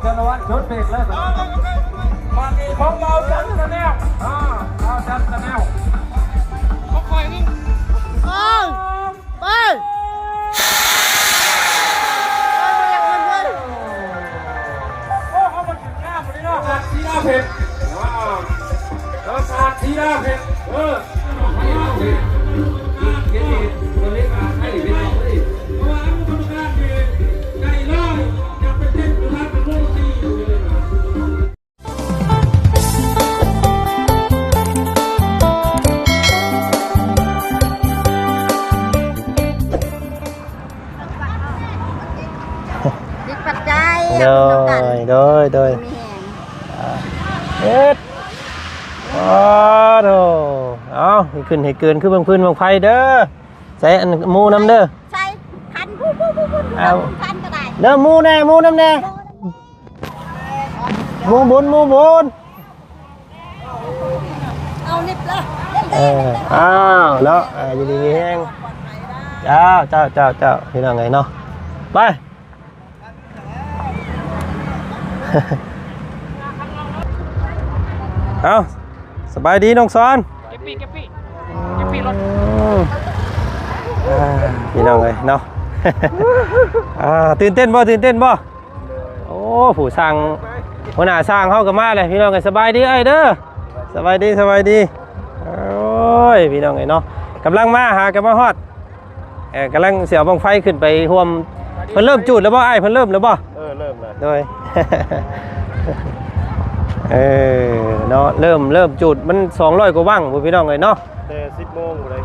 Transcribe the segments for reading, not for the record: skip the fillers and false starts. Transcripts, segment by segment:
ชนวัฒน์ชุดเบรกเลยมาดีของเราจันทร์แนวเราจันทร์แนวเขาคอยมึงไปโอ้เขามาถึงหน้าพอดีเนาะสีดาเผ็ดสีดาเผ็ดตัวเล็กให้เป็นเอาดิเพราะว่าคนงานคือไก่ล่อยอยากไปเต้นร้านเป็นโมตีอยู่เลยดิปัจจัยโดยเอ็ดโธ่เอาขึ้นให้เกินขึ้นบางพื้นบางไฟเด้อใส่อันมูน้ำเด้อใส่พันผู้เอาพันก็ได้เด้อมูแน่มูน้ำแน่มูบุญเอานิบเลย อ้าวแล้วอยู่ดีมีแห้งเจ้าพี่น้องไงเนาะไปเอาสบายดีน้องซ้อนแกปี้รถพี่น้องเลยเนาะตื่นเต้นบ่โอ้ผู้สั่งหัวหน้าสร้างเข้ากับมาเลยพี่น้องเลยสบายดีไอ้เด้อสบายดีโอ้ยพี่น้องเลยเนาะกำลังมาหากันมาฮอดกำลังเสียวบังไฟขึ้นไปห่วมเพิ่นเริ่มจุดแล้วบ่ไอ้เพิ่นเริ่มแล้วบ่เริ่มแล้วโดยเนาะเริ่มจุดมัน200กว่าวังพี่น้องเลยเนาะแต่10 โมงเลย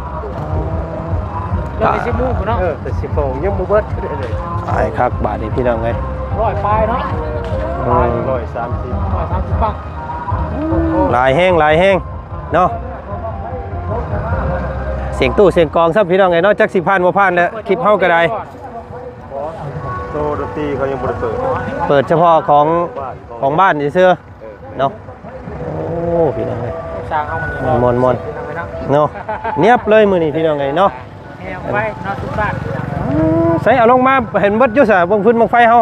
เริ่ม10 โมงเนาะแต่10 โมงยังบ่เบิดเลยไอ้คักบาทนี่พี่น้องเลย100 ปลายเนาะ130ปังลายแห้งเนาะเสียงตู้เสียงกองซับพี่น้องไงเนาะจักสิพันบ่พันแล้วคลิปเฮาก็ได้โตดนตรีเขายังบ่ได้เปิดเฉพาะของบ้านซื่อเนาะโอ้พี่น้องเอ้ยสร้างเฮามันมนเนาะเนียบเลยมื้อนี้พี่น้องไงเนาะแฮมไฟเนาะทุกบ้านใส่เอาลงมาเห็นเบิดอยู่ซะบ่พื้นบังไฟเฮา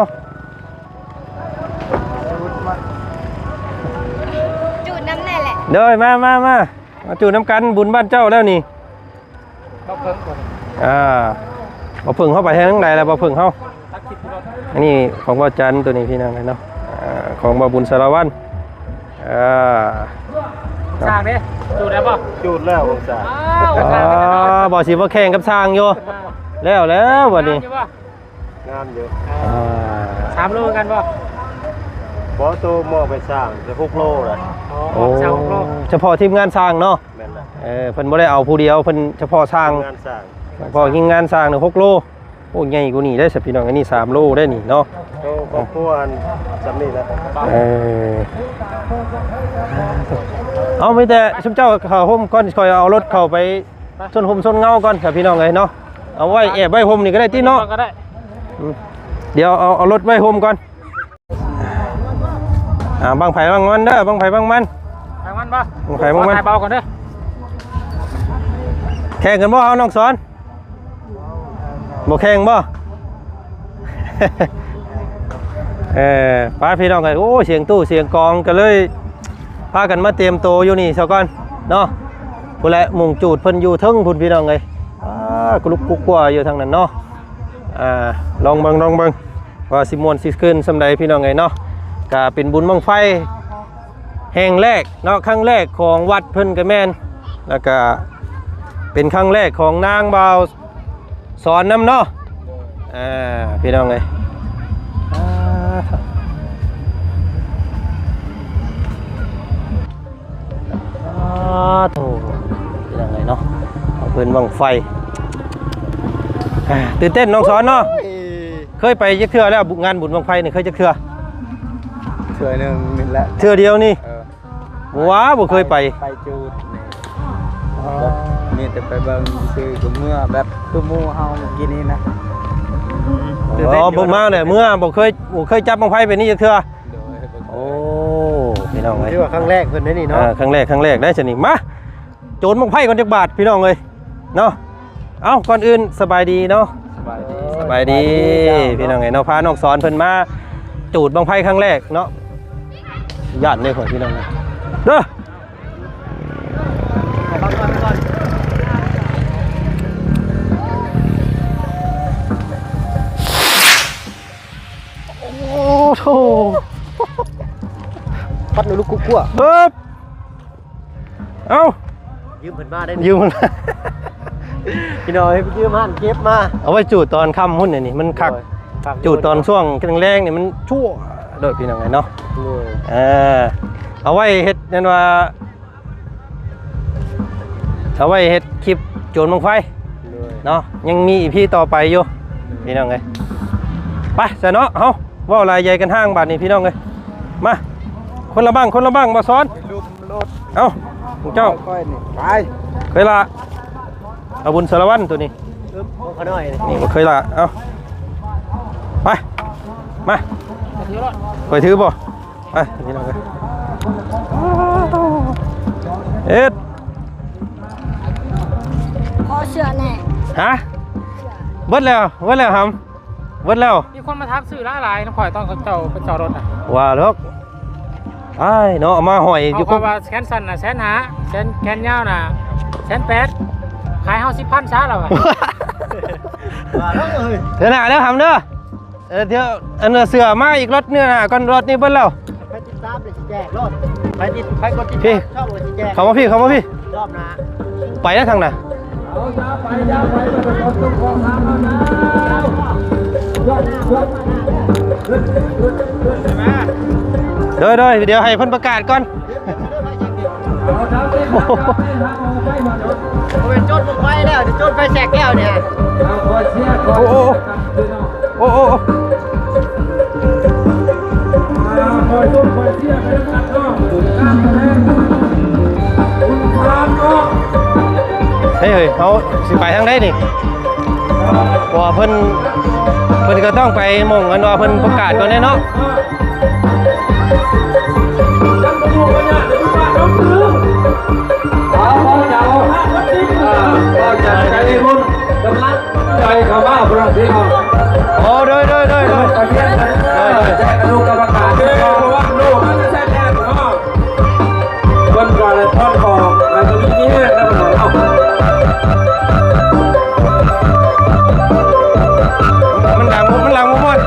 จุดน้ำแน่แหละเด้อมาจูดน้ำกันบุญบ้านเจ้าแล้วนี่บ่เพิ่งก่อนบ่เพิ่งเข้าไปทางไหนแล้วบ่เพิ่งเฮาอันนี้ของบ่จันตัวนี้พี่น้องเนาะของบ่บุญสารวัตรสร้างเด้จุดได้ป่ะจุดแล้วองศาบ่สิบ่แข่งกับสร้างอยู่แล้วบัดนี้งามอยู่3 โลกันป่ะบ่โตมอไปสร้างจะ6 โลล่ะโอ้เฉพาะทีมงานสร้างเนาะแม่นล่ะเพิ่นบ่ได้เอาผู้เดียวเพิ่นเฉพาะสร้างงานสร้างเฉพาะงานสร้าง6 โลโอ้ใหญ่กว่านี้ได้สิพี่น้องอันนี้3 โลได้นี่เนาะโตครอบครัวอันจำนี่แหละเอาไม่แต่ชุมเจ้าเข้าห่มก่อนคอยเอารถเข้าไปส้นห่มส้นเงาก่อนครับพี่น้องเอ้ยเนาะเอาไว้แอบไว้ห่มนี่ก็ได้ติเนาะก็ได้เดี๋ยวเอารถไว้ห่มก่อนบางไผ่บางมันเด้อบางไผ่บางมันป่ะบางไผ่บางมันเบาก่อนเด้อแข่งกันบ่เอาน้องสอนบ่แข่งบ่ป้าพี่น้องกันโอ้เสียงตู้เสียงกองกันเลยพากันมาเตรียมโตอยู่นี่ซะก่อนเนาะพุ่นแหละมุ่งจูดเพิ่นอยู่ทึ่งพุ่นพี่น้องเลยกลุกกุ๊กกัวอยู่ทางนั้นเนาะลองเบิ่งว่าสิม่วนสิขึ้นสำใดพี่น้องไงเนาะก็เป็นบุญบั้งไฟแห่งแรกเนาะครั้งแรกของวัดเพิ่นก็แม่นแล้วก็เป็นครั้งแรกของนางบ่าวสอนน้ำเนาะพี่น้องเลยโถพี่น้องเลยเนาะเอาเพิ่นบั้งไฟตื่นเต้นน้องสอนเนาะเคยไปจักเทื่อแล้วงานบุญบั้งไฟนี่เคยจักเทื่อนึงนี่แหละเทื่อเดียวนี่ว้าบ่เคยไปจูดนี่แต่ไปเบิ่งซื้อกับเมื่อแบบคือหมู่เฮากินนี่นะบ่มาเนี่ยเมื่อบ่เคยจับบั้งไฟไปนี่จักเทื่อโอ้พี่น้องเอ้ยที่ว่าครั้งแรกเพิ่นได้นี่เนาะครั้งแรกได้ซะนี่มาโจรบั้งไฟก่อนจักบาทพี่น้องเอ้ยเนาะเอ้าก่อนอื่นสบายดีเนาะสบายดีพี่น้องเอ้ยเนาะพาน้องสอนเพิ่นมา จูดบังไพ่ครั้งแรกเนาะญาติเนี่ยของพี่น้องนะเด้อโอ้โหปัดลูกกุ๊กกัวเฮ้ยเอ้ายืมเพิ่นมาได้ยืมพี่น้อยไปยืมหันเก็บมาเอาไว้จูดตอนค่ำหุ้นนี่มันคักจูดตอนช่วงแรงๆนี่มันชั่วโดดพี่น้องไงเนาะเอาไว้เฮ็ดนั่นว่าเอาไว้เฮ็ดคลิปโจรบังไฟเนาะยังมีอีพีต่อไปอยู่พี่น้องไงไปซะเนาะเฮาเว้าลายใหญ่กันห้างบาดนี้พี่น้องเอ้ยมาคนละบ้างมาซ้อนเอ้าเจ้าไปเคยละเอาบุญสารวัตรตัวนี้เขาหน่อยนี่เคยละเอาไปมาเคยถือบ่ไปพี่น้องเอ้ยเอ็ด ขอเชื่อแน่ ฮะเบิดแล้วครับเบิดแล้ว มีคนมาทักซื้อหลายๆน้องข่อยต้องเขาเจ้าไปจอดรถอ่ะ ว่าลูกไอ้เนาะมาหอยอยู่ เขาว่าแขนสั้นน่ะ150,000แขนยาวน่ะ180,000ขายเฮา10,000ซะแล้วอ่ะ ว่าแล้วเอ้ยเดี๋ยวหน้าแล้วทำเด้อเดี๋ยวอันเสือมาอีกรถเนี่ยนะก่อนรถนี่เบิดแล้วไปติดตามเลยสิแจกรถไปกดติดพี่ชอบเลยสิแจกเข้ามาพี่รอบนะไปแล้วทางน่ะเอายาไปมันเป็นคนต้องของทางแล้วนะโดยเดี๋ยวให้เพิ่นประกาศก่อนเป็นโจรบุกไฟแล้วโจรไฟแสกแล้วเนี่ยโอ้คอยต้นคอยเสียไปแล้วกันเนาะข้ามแรงคุณพรามเนาะเฮ้ยเขาสิไปทางใดนี่ว่าเพิ่นก็ต้องไปมงกันว่าเพิ่นประกาศก่อนแน่เนาะใจรุ่นกำลังใจเขาว่าพระเจ้าโอ้โดยแจ้งลูกกรรมการเพราะว่าลูกมันจะแจ้งแทนเขาวันก่อนเลยทอดของอะไรตัวนี้แล้วมันเอามันหลังมุมด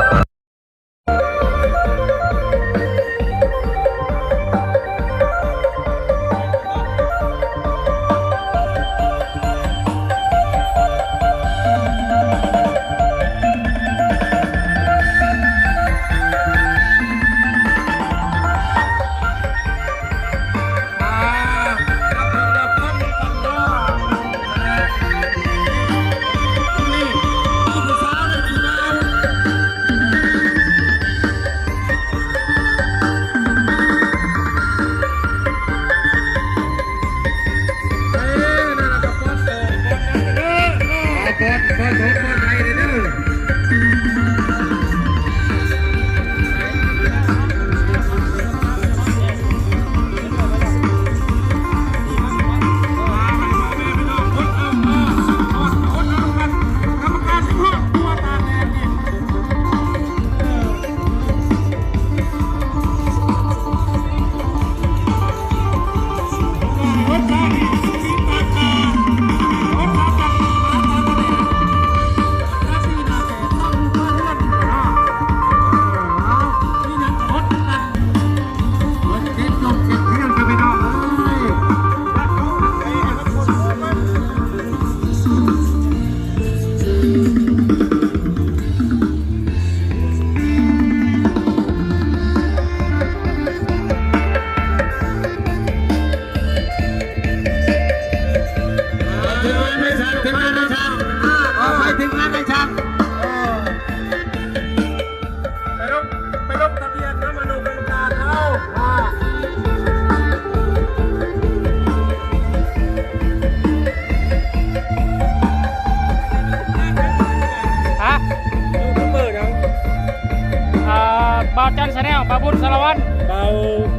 บ่าวจันทร์ชาแนลปาบุญสารวัตร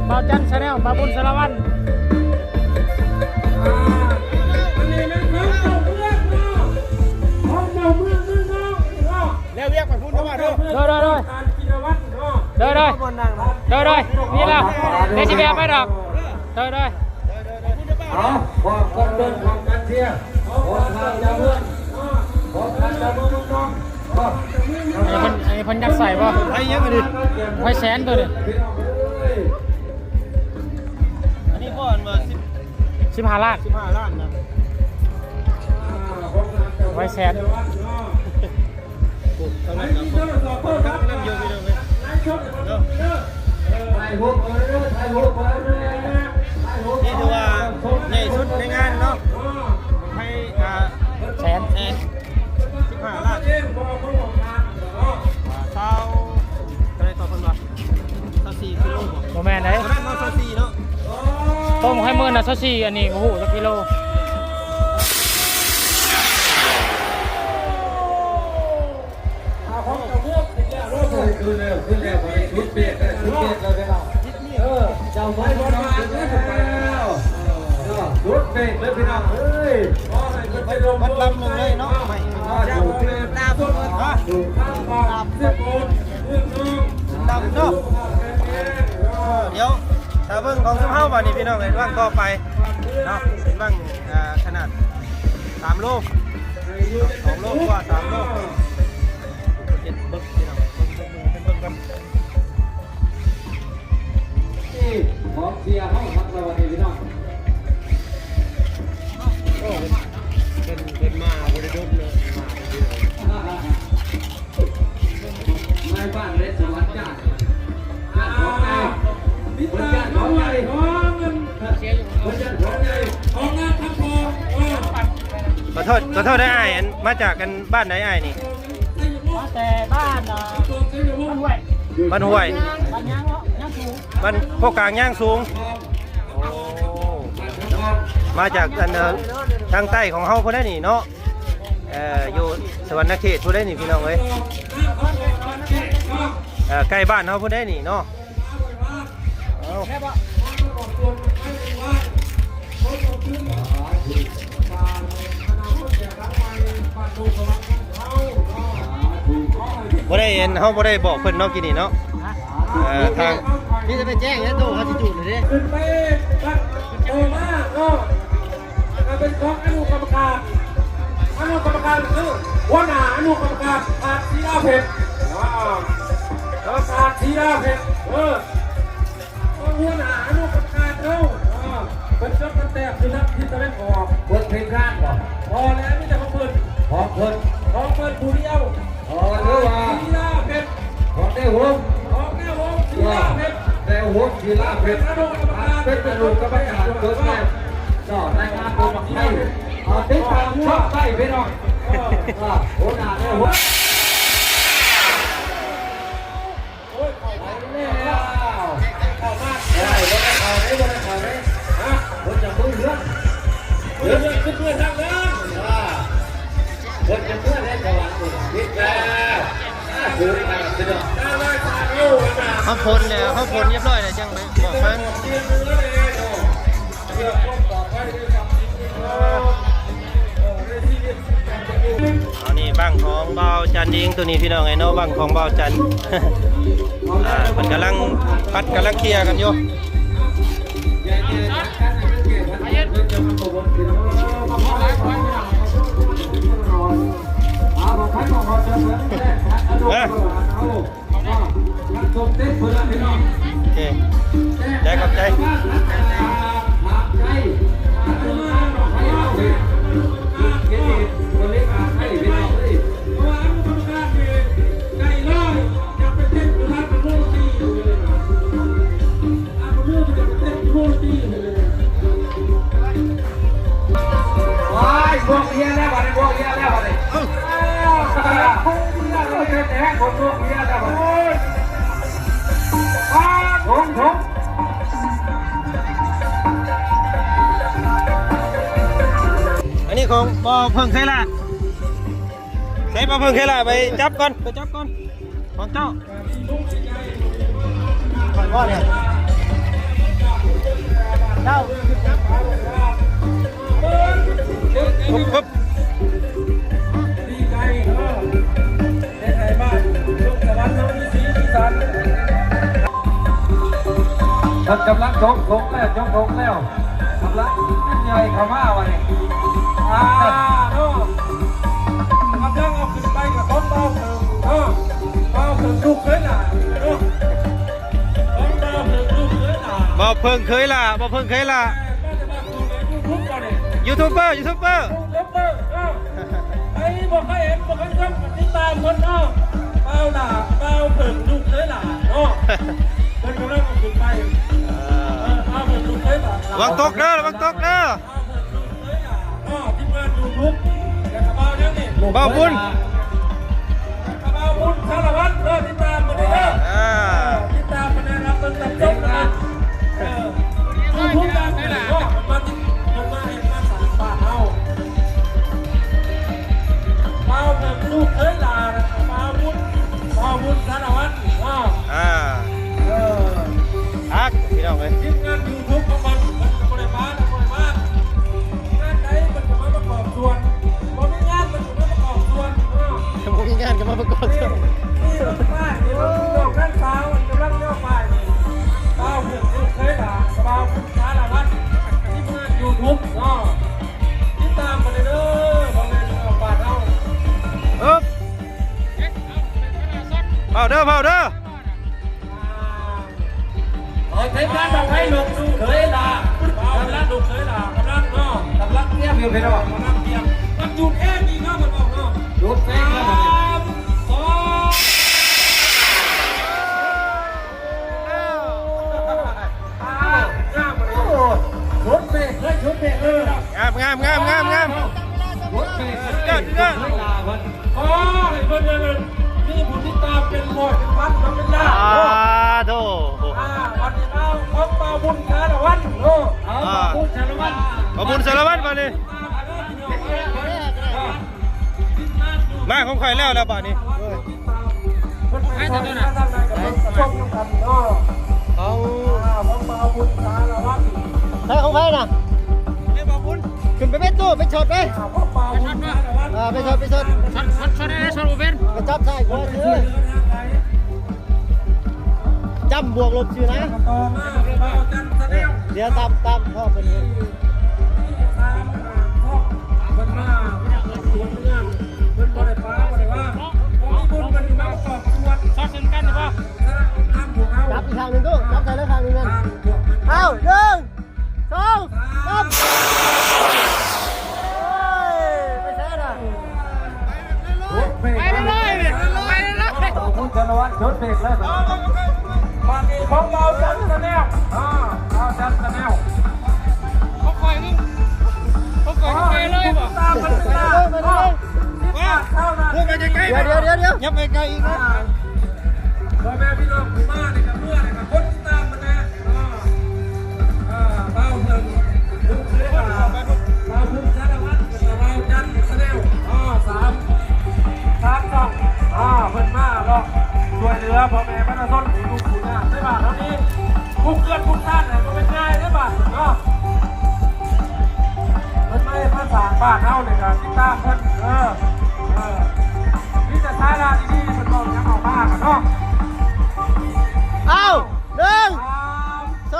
บ่าวจันทร์ชาแนลปาบุญสารวัตรแล้วเรียกไปพูดว่าเด้อการกินวัตรเนาะ เด้อนี่แล้วเดี๋ยวสิแบบไปดอกเด้อ เอาความกันเดินความกันเชียร์ความทางจะเพื่อนความทางจะเพื่อนน้องอันนี้เพิ่นยักใส่ป่ะไอ้ยังไงดิไว้แสนตัวนี่อันนี้พ่อมา15 ล้านนะไว้แสนนี่ถือว่าใหญ่สุดในงานเนาะให้แสน15 ล้านเท่าอะไรต่อคนวะ4กิโลบ่ โมแมนไหน ประมาณ4เนาะ ต้มให้มื้อน่ะ24อันนี้โอ้โหสักกิโลขึ้นแล้วชุดเปียกเลยเจ้าไม้บอลมาไปแล้วชุดเปียกเลยพี่น้องเฮ้ยไปลงมัดลำหนึ่งเลยเนาะอยู่ตามต้นอยู่ข้างบ้านเสื้อโกนเรื่องนึงดำเนาะเดี๋ยวถ้าเบิ่งของซุ้มเฮาบ่นี่พี่น้องไอ้ว่างต่อไปเนาะเป็นว่างขนาด3 โล2 โลกว่า3 โลเจ็ดเบิ่งพี่น้องเบิ่งกันนี่ของเสียห้องพักเราวันนี้พี่น้องเป็นมาบริดุมเลยมาบ้านเล็กสวัสดิ์จ้าของนายคนจัดของใหญ่ของเงินคนจัดของใหญ่ของงานทำพอขอโทษได้อ้ายอันมาจากกันบ้านไหนอ้ายนี่มาแต่บ้านห้วยบ้านห้วย บ้านย่างสูงบ้านโคกกลางย่างสูงมาจากทางใต้ของเฮาพุ่นได้นี่เนาะอยู่สวรรณเขตพุ่นได้นี่พี่น้องเอ้ยใกล้บ้านเฮาพุ่นได้นี่เนาะบ่ได้เห็นเฮาบ่ได้บอกเพิ่นเนาะกินนี่เนาะทางนี่จะไปแจ้งแล้วโตเขาสิจุดเลยเด้ขึ้นไปบัดโตมากเนาะเป็นของอนุกรรมการคือหัวหน้าอนุกรรมการขาดสีดาเพชรแล้วขาดสีดาเพชรหัวหน้าอนุกรรมการเป็นเจ้ากันแตกคือนักที่ตะเวนออกเปิดเพลงร่างก่อนพอแล้วไม่จะมาเปิดของเปิดผู้เดียวเรือว่าสีดาเพชรของได้หัวสีดาเพชรแต่หัวสีดาเพชรอนุกรรมการเป็นอนุกรรมการเปิดแม่ก็รายงานตัวให้ติดตามชอบใต้พี่น้องโอ้หนาเนี่ยหัวโอ้ยไปแล้วเข้ามาได้ฮะคนจะมือเรื่องเพื่อนทั้งนั้นคนจะเพื่อนได้จังหวะนี่แกถือไปเสด็จเขาพ้นแล้วเขาพ้นเรียบร้อยแล้วจังไปบอกมันอันนี้บ้างของเบาจันเองตัวนี้พี่น้องไอ้เนาะบ้างของเบาจันมันกำลังพัดกำลังเคลียร์กันอยู่โอเคใจกับใจพวกเฮียแล้วบัดนี้พวกเฮียแล้วบัดนี้คนพวกเฮียแล้วบัดนี้ถงอันนี้ของบ่อเพิ่งเคยละใส่บ่อเพิ่งเคยละไปจับก่อนของเจ้าว่าเนี่ยเจ้าปุ๊บดีใจในไทยบ้านลูกตะวันน้องมีสีสัน มันกำลังจกแล้วจกแล้วกำลังใหญ่เข้ามาวันนี้โน่กำลังเอาขึ้นไปกับต้นเบาเถิงเบาเถิงลูกเคยหน่ะโน่ต้นเบาเถิงลูกเคยหน่ะ บ่เพิ่งเคยล่ะยูทูบเบอร์ ไอ้บอกให้เห็นบอกให้ช่างติดตามคนเนาะเบาหน่ะเบาเถิงลูกเคยหน่ะเนาะมันกำลังเอาขึ้นไปเบาเถิงลูกเคยหน่ะ ระวังตกเด้อที่มาดูทุกแต่กระเป๋าเนี่ยนี่ บ่าวบุญ กระเป๋าบุญสารวัตรติดตามมาได้แล้วติดตามมาได้รับต้นตับต้นนะดูทุกตามนี่แหละมันมาเห็นมาสารป่าเฮาเป้าเงินลูกเคยลาเป้าบุญสารวัตรฮักพี่น้องเอ้ย ทีมงานยูทูบของมันบริบาลงานไหนมันจะมาประกอบส่วนบริงานมันจะมาประกอบส่วน บ่มีงานก็มาประกอบส่วน นี่เราป้ายนี่เราดอกด้านซ้ายมันกำลังเลี้ยวป้ายนี่เป้าเพื่อนลูกเคยด่าเป้าคุณสารวัตรทีมงานยูทูบติดตามมาเลยเด้อบางเรื่องเอาบ้านเอา เผาเด้อ ใช้การบอกให้ลูกเคยด่าเป้ากำลังลูกเคยด่ากำลังเงียบอยู่พี่น้องกำลังเงียบมันหยุดเองอีกเนาะมันบอกเนาะหยุดเองแล้วมันชุดเบรกเลยชุดเบรกเลย งาม ชุดเบรกเลยโอ้ยเพื่อนนี่ผู้ที่ตามเป็นหมดเป็นพันเป็นล้าน โธ่ วันนี้เราของปาบุญสารวัตรโอ้ปาบุญสารวัตร บ่าวบุญสารวัตรมานี่มาของข่อยแล้วบัดนี้ให้ตัวน่ะเอาของปาบุญสารวัตร ใครของใครน่ะนี่บ่าวบุญขึ้นไปเป็นตู้ไปช็อตไป ของปาบุญสารวัตร ไปช็อต ช็อตบ่เป็น ไปจับใส่หัวซื้อจำบวกลบชื่อนะ ต่อมาเราจันทร์เดียว เดี๋ยวตามพ่อเป็นเอง ตามพ่อมันมาสวนเมืองมันบ่ได้ฟ้าบ่ได้ว่าของบุญมันมาประกอบส่วน ช็อตซึ่งกันหรือเปล่า ห้ามถูกเอา จับอีกทางหนึ่งตู้จับใส่แล้วทางหนึ่งนั่น ห้ามถูกมัน เอา1 2 3ไปใช่น่ะ ไปเลยคุณธนวัฒน์ชดเบรกเลยมาดีของเบาจันทร์แนวเบาจันทร์แนว เขาคอยมึงเลยบ่ ตามมันตามเข้านะ เดี๋ยวยับไปไกลอีกนะ พ่อแม่พี่น้องผู้มาเนี่ยกับเมื่อเนี่ยกับคนตามมันนะเบาเพิ่งลูกเสือเบาพุ่งสารวัตรกับเบาจันทร์แนว3 2เพิ่นมาหรอกช่วยเหลือพ่อแม่บรรพชนผู้ลูกผู้ย่าได้บาทเท่านี้ผู้เกิดผู้ท่านเนี่ยก็เป็นง่ายได้บาทมันไม่ภาษาบ้านเฮาเลยครับที่ตามเพิ่นนี่จะท้ายราดีๆมันบอกยังออกมากันเนาะ เอา1 2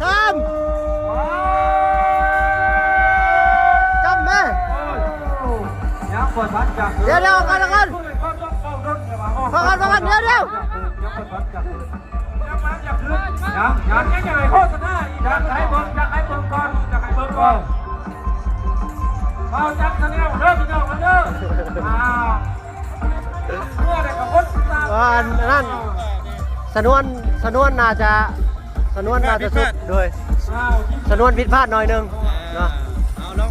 3จำไหม ยังปวดพัดจับ เดี๋ยวกันเดี๋ยว ยังไงโฆษณาอีกยังให้เบิ่งก่อนเอาจับแนวเด้อพี่น้องเด้อเมื่อได้กับคนตาม นั่นสนวนน่าจะสุดโดยสนวนผิดพลาดหน่อยนึงเนาะ เอาลอง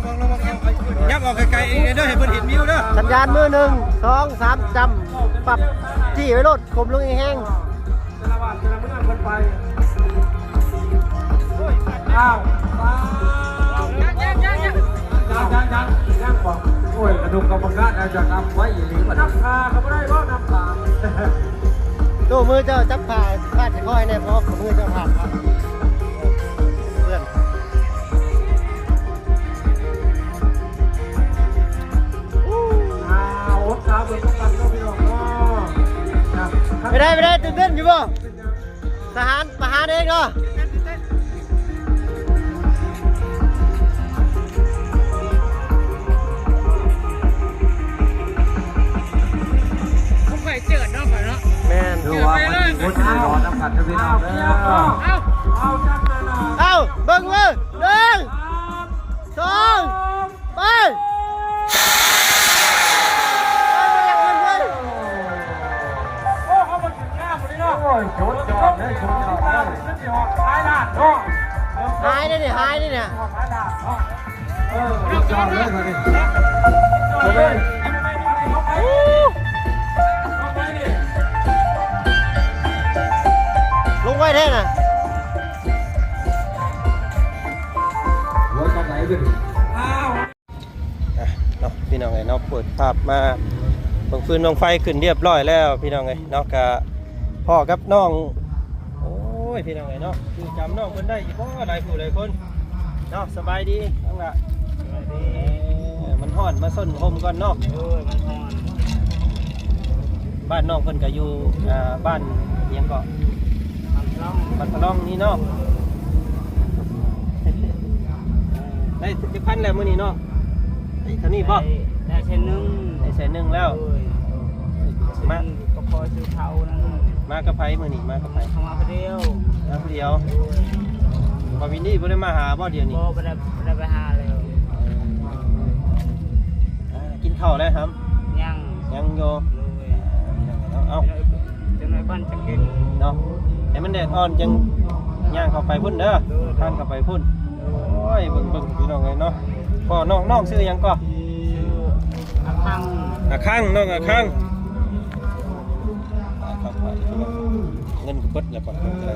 ยับออกไกลๆเองเด้อให้เพิ่นเห็นวิวเด้อ สัญญาณมือ1 2 3จำปรับจี้ไว้รถคมลงแห้ง แต่ละวันแต่ละเมื่อคนไปอ้าวยังบอกโอ้ยกระดูกกำบังกาอาจจะนำไว้อย่างนี้น้ำตาก็ไม่ได้เพราะน้ำตา ตู้มือเจ้าจับผ่าพาดจะค่อยเนี่ยเพราะมือเจ้าผ่าครับเพื่อนอดขาเบิกกันก็พี่น้อง ไม่ได้ตื่นเต้นอยู่บ่ ทหารประหารเองเนาะ ผมเคยเจอเนาะข่อยเนาะ แม่น ดูว่ามันคนที่รอน้ำกัดจะพี่น้องเด้อ เอาจังเลยนะ เอ้าเบิ่งมือหนึ่งสองไป โอ้เขามาถึงหน้าหมดเลยเนาะโอ้ยชนจอดเลยชนจอดเลยฉันจะออกท้ายลาดเนาะ หายได้เนี่ยหายได้เนี่ย ออกท้ายลาดเนาะจอดเลยมาดิจอดเลยไม่อะไรเขาไปเขาไปดิ ลงไว้แท่น่ะ หัวตอนไหนไปดิอ้าว เนาะพี่น้องไงเนาะเปิดภาพมาบังฟืนบังไฟขึ้นเรียบร้อยแล้วพี่น้องไงเนาะกะพ่อกับน้องโอ้ยพี่น้องไงเนาะคือจำน้องเพิ่นได้อีกบ่หลายผู้หลายคนเนาะสบายดีทั้งละมันฮ้อนมาส้นห่มก่อนเนาะ มันฮอน บ้านน้องเพิ่นก็อยู่บ้านเอียงเกาะ ล่อง บ้านพะล่องนี่เนาะได้สิพันแล้วมื้อนี้เนาะได้เท่านี้บ่ ได้เช่นนึง ได้แสนหนึงแล้ว มาก็พอซื้อเผานั่น มากับไผมื้อนี้มากับไผ เข้ามาคนเดียว มาผู้เดียวบ่วินนี่บ่ได้มาหาบ่เดี๋ยวนี้ บ่ได้ไปหาเลย กินข้าวแล้วครับ ยัง ยังอยู่ เลย เอา จังไรบ้านจังกิน เนาะให้มันแดดอ่อนจังย่างเข้าไปพุ่นเด้อทานเข้าไปพุ่นโอ้ยเบิ่งพี่น้องเลยเนาะก็น้องซื้อหยังก็ ชื่ออาคัง อาคังน้องอาคังเงินก็เบิดแล้วก่อนอะไร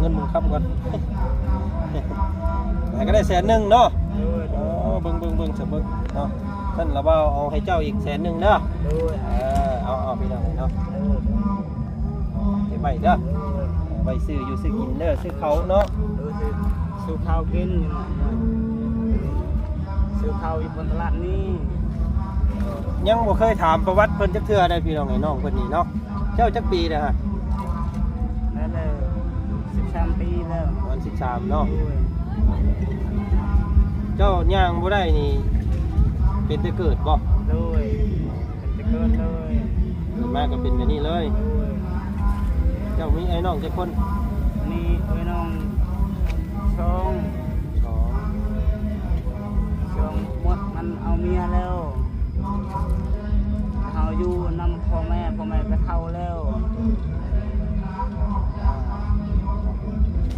เงินมึงครับก่อนแต่ก็ได้แสนหนึ่งเนาะ เลย อ๋อเบิ่งเสมอเนาะท่านเราเอาให้เจ้าอีกแสนหนึ่งเด้อ เลย เอาพี่น้องเนาะใบเด้อใบซื้ออยู่ซื้อกินเด้อซื้อเขาเนาะ ซื้อข้าวกินซื้อข้าวอยู่บนตลาดนี่ ยังบ่เคยถามประวัติเพิ่นจักเทื่อได้พี่น้องไอ้น้องเพิ่นนี่เนาะเจ้าจักปีนะฮะ นั่นเลย13 ปีแล้ว วัน13เนาะเจ้าย่างบ่ได้นี่เป็นแต่เกิดบ่ เลยเป็นจะเกินเลย เกิดมาก็เป็นแบบนี้เลย เจ้ามีไอ้น้องจักคน นี่ไอ้น้องช่อง สอง หมดมันเอาเมียแล้วเขาอยู่นำพ่อแม่ก็เฒ่าแล้ว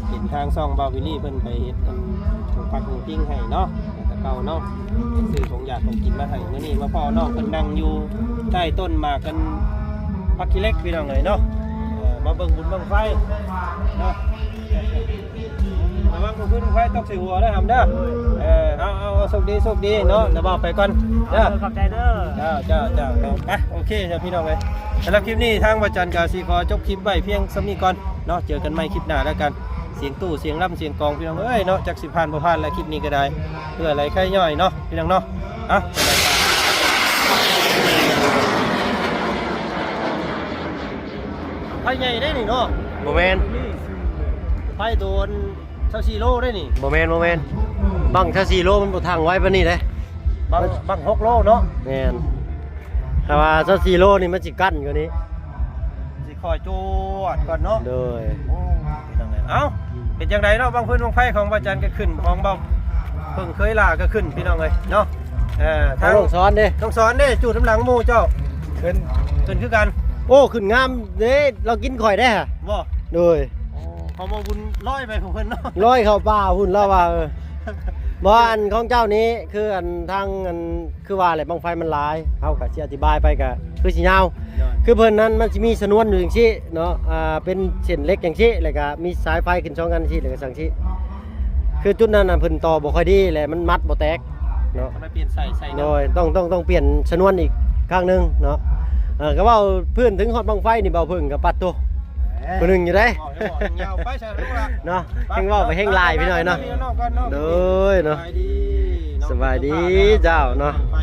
เห็นทางซ่องบาวิลลี่เพิ่นไปเฮ็ดของปักของปิ้งให้เนาะแต่เก่าเนาะซื้อของอยากของกินมาให้มื้อนี้มาพ่อน้องเพิ่นนั่งอยู่ใต้ต้นหมากกันพักขี้เล็กพี่น้องเอ้ยเนาะมาเบิ่งบุญบังไฟเนาะระวังขึ้นไฟตกใส่หัวได้ทำเด้อเอาโชคดีเนาะเดี๋ยวบอกไปก่อนเด้อ ขอบใจเด้อ เจ้าไปโอเคจ้ะพี่น้องเลยสำหรับคลิปนี้ทางวัดจันทร์กาสีขอจบคลิปไว้เพียงสำนี้ก่อนเนาะเจอกันใหม่คลิปหน้าแล้วกันเสียงตู้เสียงร่ำเสียงกองพี่น้องเอ้ยเนาะจาก10 ผ่านบ่ผ่านแล้วคลิปนี้ก็ได้เพื่ออะไรใครย่อยเนาะพี่น้องเนาะไฟใหญ่ได้นี่เนาะ โมเมน ไฟโดน24 โลได้นี่ โมเมนบังถ้า4 โลมันบ่ทางไว้ปานนี้เด้ บัง6 โลเนาะ แม่นถ้าว่าถ้า4 โลนี่มันสิกั้นกว่านี้ สิคอยจวดก่อนเนาะ โดย โอ้เป็นจังไดเอ้าเป็นจังไดเนาะบางพื้นบางไฟของวัดจันทร์ก็ขึ้นของเบาเพิ่งเคยลาก็ขึ้นพี่น้องเอ้ยเนาะทาง ต้องสอนเด้ ต้องสอนเด้จูดน้ำหลังหมู่เจ้า ขึ้น คือกัน โอ้ขึ้นงามเด้เรากินข่อยได้ฮะ บ่ โดย ขอมาบุญร้อยไปของเพิ่นเนาะ ร้อยเข้าป่าหุ่นแล้วว่าบ่อันของเจ้านี้คืออันทางอันคือว่าอะไรบังไฟมันหลายเฮาก็สิอธิบายไปก็คือสิยาวคือเพิ่นนั้นมันสิมีชนวนอยู่จังซี่เนาะเป็นเส้นเล็กจังซี่แล้วก็มีสายไฟขึ้น2อันจังซี่แล้วก็จังซี่คือจุดนั้นน่ะเพิ่นต่อบ่ค่อยดีแล้วมันมัดบ่แตกเนาะ ทำไมเปลี่ยนใส่ โด เนาะ ยต้องเปลี่ยนชนวนอีกข้างหนึงเนาะก็เว้าเพื่อนถึงฮอดบังไฟนี่เบาเพิ่งก็ปัดตัวคนหนึงอยู่ได้ ยาวไปใช่ลูกละ เนาะเฮงเว้าไปเฮงลายพี่หน่อยเนาะ เนาะ โดยเนาะ ไปดีเนาะ สบายดีเจ้าเนาะ ไป